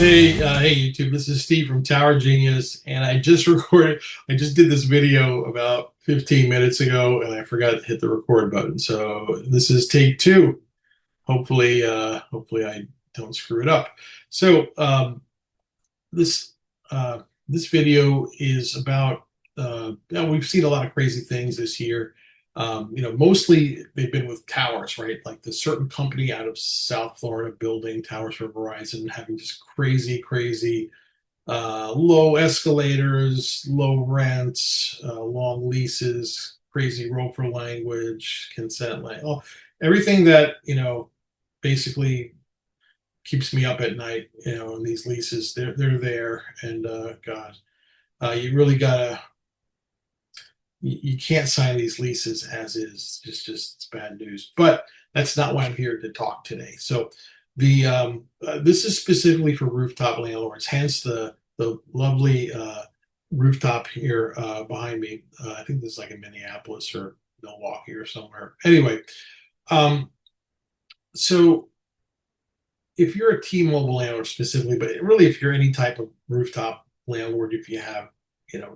Hey YouTube, this is Steve from Tower Genius, and I just did this video about 15 minutes ago, and I forgot to hit the record button. So this is take two. Hopefully I don't screw it up. So this this video is about we've seen a lot of crazy things this year. Mostly they've been with towers, right? Like the certain company out of South Florida building towers for Verizon, having just crazy low escalators, low rents, long leases, crazy ROFR language, consent, like everything that basically keeps me up at night. In these leases, they're there, and God, you really gotta. You can't sign these leases as is. Just it's bad news. But that's not why I'm here to talk today. So the this is specifically for rooftop landlords. Hence the lovely rooftop here behind me. I think this is like in Minneapolis or Milwaukee or somewhere. Anyway, so if you're a T-Mobile landlord specifically, but really if you're any type of rooftop landlord, if you have,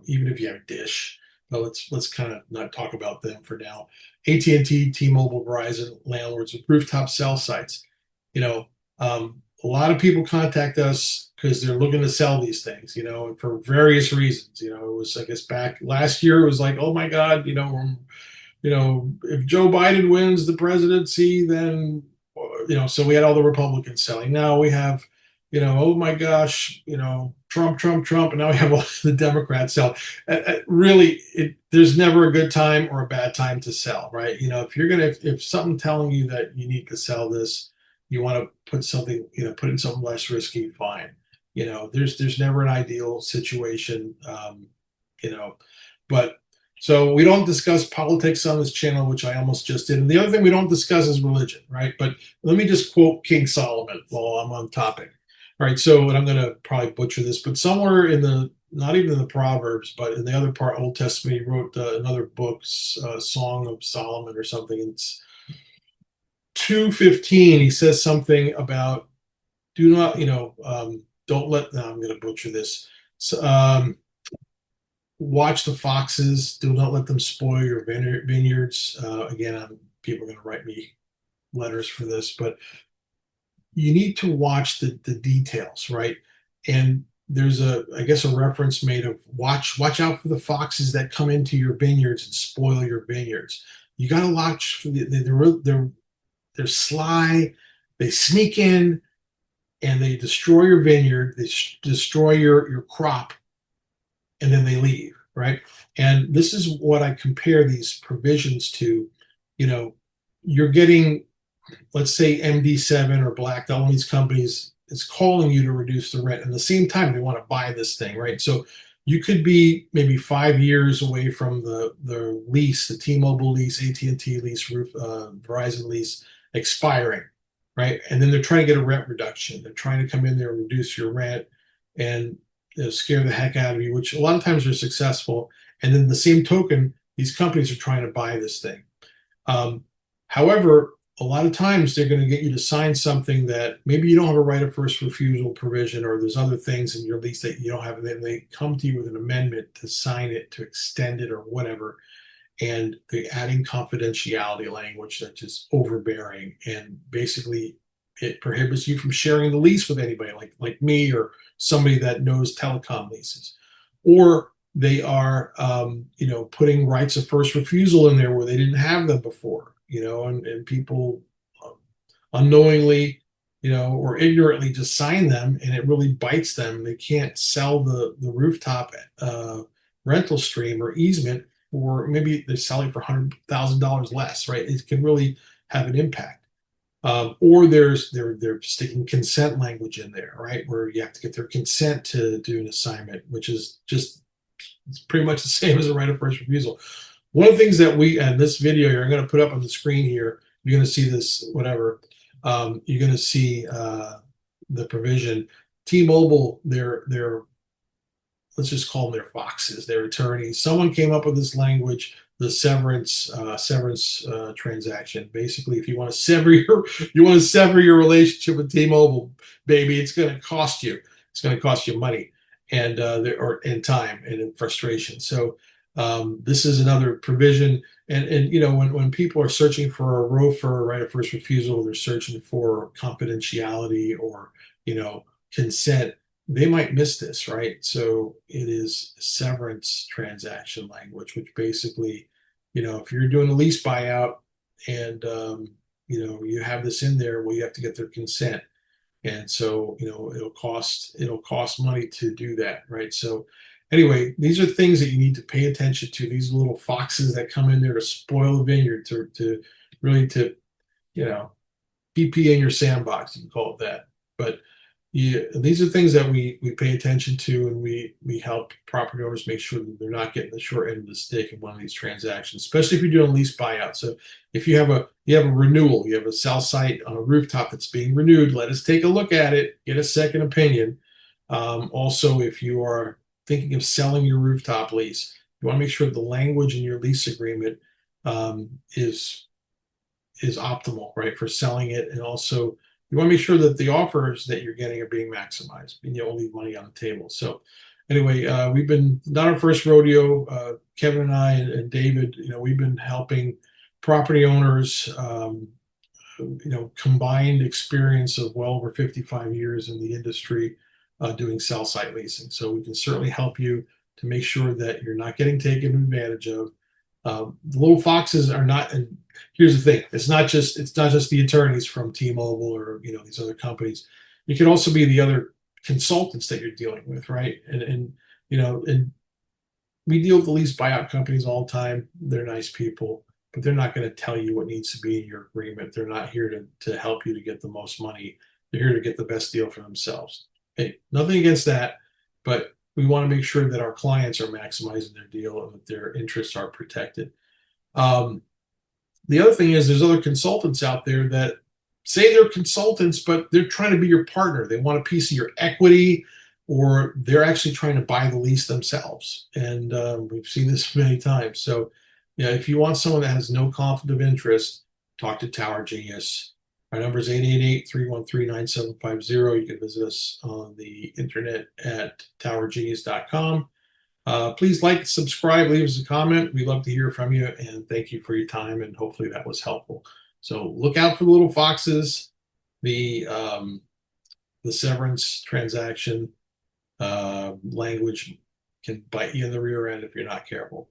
even if you have Dish. But let's kind of not talk about them for now. AT&T, T-Mobile, Verizon landlords with rooftop cell sites. A lot of people contact us because they're looking to sell these things, for various reasons. It was, I guess, back last year, it was like, oh my God, if Joe Biden wins the presidency, then, so we had all the Republicans selling. Now we have, oh my gosh, Trump, and now we have all the Democrats sell. Really, there's never a good time or a bad time to sell, right? If something telling you that you need to sell this, you want to put something, put in something less risky, fine. There's never an ideal situation, but so we don't discuss politics on this channel, which I almost just did. And the other thing we don't discuss is religion, right? But let me just quote King Solomon while I'm on topic. All right, so, and I'm going to probably butcher this, but somewhere in not even in the Proverbs, but in the other part, Old Testament, he wrote another book, Song of Solomon or something. It's 2:15. He says something about do not, don't let, no, I'm going to butcher this. So, watch the foxes, do not let them spoil your vineyards. Again, people are going to write me letters for this, but you need to watch the details, right? And there's I guess a reference made of watch out for the foxes that come into your vineyards and spoil your vineyards. You got to watch for they're sly. They sneak in and they destroy your vineyard. They destroy your crop, and then they leave, right? And this is what I compare these provisions to. You're getting, let's say, MD7 or Black Dog, one of these companies is calling you to reduce the rent. And at the same time, they want to buy this thing, right? So you could be maybe 5 years away from the lease, the T-Mobile lease, AT&T lease, Verizon lease expiring, right? And then they're trying to get a rent reduction. They're trying to come in there and reduce your rent and scare the heck out of you, which a lot of times are successful. And then the same token, these companies are trying to buy this thing. However, a lot of times they're going to get you to sign something that maybe you don't have a right of first refusal provision, or there's other things in your lease that you don't have. And then they come to you with an amendment to sign it, to extend it, or whatever. And they're adding confidentiality language that's just overbearing. And basically, it prohibits you from sharing the lease with anybody like me or somebody that knows telecom leases. Or they are, putting rights of first refusal in there where they didn't have them before. And people unknowingly, or ignorantly just sign them, and it really bites them. They can't sell the rooftop rental stream or easement, or maybe they're selling for $100,000 less, right? It can really have an impact. Or they're sticking consent language in there, right? Where you have to get their consent to do an assignment, which is just, it's pretty much the same as a right of first refusal. One of the things that in this video here, I'm going to put up on the screen here, you're going to see this, whatever. You're going to see the provision. T-Mobile, they're let's just call them their foxes, their attorneys. Someone came up with this language, the severance transaction. Basically, if you want to sever your relationship with T-Mobile, baby, it's going to cost you. it's going to cost you money and or in time and in frustration. So this is another provision. And you know, when people are searching for a ROFR, right of first refusal, they're searching for confidentiality or, you know, consent, they might miss this, right? So it is severance transaction language, which basically, you know, if you're doing a lease buyout and you know, you have this in there, well, you have to get their consent. And so, you know, it'll cost money to do that, right? So anyway, these are things that you need to pay attention to. These little foxes that come in there to spoil the vineyard, to really to, you know, PP in your sandbox, you can call it that. But yeah, these are things that we pay attention to, and we help property owners make sure that they're not getting the short end of the stick in one of these transactions, especially if you're doing a lease buyout. So if you have a renewal, you have a cell site on a rooftop that's being renewed, let us take a look at it, get a second opinion. Also, if you are thinking of selling your rooftop lease, you want to make sure the language in your lease agreement um, is optimal, right, for selling it. And also, you want to make sure that the offers that you're getting are being maximized and you don't leave money on the table. So, anyway, we've been not our first rodeo. Kevin and I and David, you know, we've been helping property owners, you know, combined experience of well over 55 years in the industry doing cell site leasing. So, we can certainly help you to make sure that you're not getting taken advantage of. The little foxes are not, and here's the thing: it's not just the attorneys from T-Mobile or, you know, these other companies. It can also be the other consultants that you're dealing with, right? And you know, and we deal with the lease buyout companies all the time. They're nice people, but they're not going to tell you what needs to be in your agreement. They're not here to help you to get the most money. They're here to get the best deal for themselves. Hey, nothing against that, but we want to make sure that our clients are maximizing their deal and that their interests are protected. Um, the other thing is there's other consultants out there that say they're consultants, but they're trying to be your partner. They want a piece of your equity, or they're actually trying to buy the lease themselves. And we've seen this many times. So, yeah, if you want someone that has no conflict of interest, talk to Tower Genius. Our number is 888-313-9750. You can visit us on the internet at towergenius.com. Please like, subscribe, leave us a comment. We'd love to hear from you, and thank you for your time, and hopefully that was helpful. So look out for the little foxes. The severance transaction language can bite you in the rear end if you're not careful.